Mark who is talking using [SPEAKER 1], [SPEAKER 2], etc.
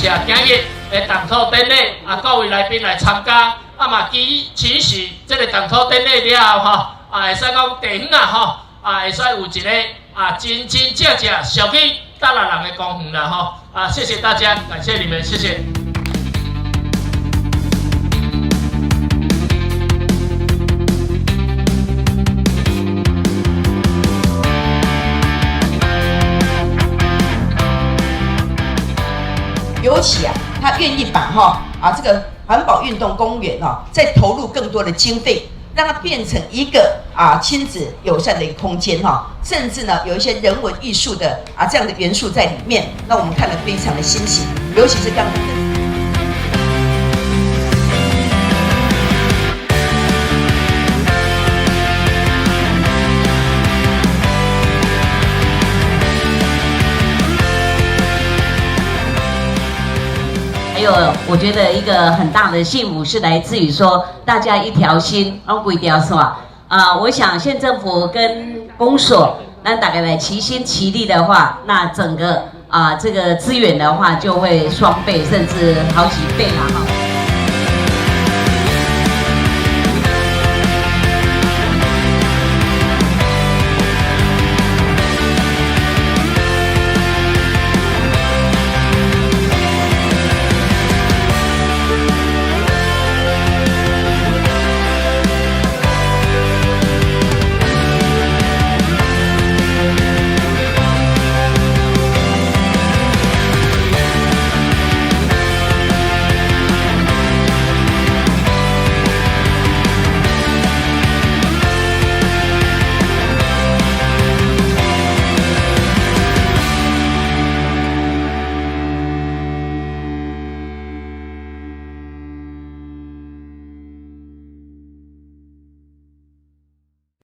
[SPEAKER 1] 谢今日的动土典礼各位来宾来参加，其实这个动土典礼了后会使讲地方会使有一个真正小去大人的公园啦谢谢大家，感谢你们，谢谢。
[SPEAKER 2] 尤其他愿意把这个环保运动公园再投入更多的经费，让它变成一个亲子友善的一个空间甚至呢有一些人文艺术的这样的元素在里面，那我们看了非常的欣喜，尤其是刚刚的。
[SPEAKER 3] 还有，我觉得一个很大的幸福是来自于说大家一条心，一条线我想县政府跟公所，那大概来齐心齐力的话，那整个这个资源的话就会双倍甚至好几倍啦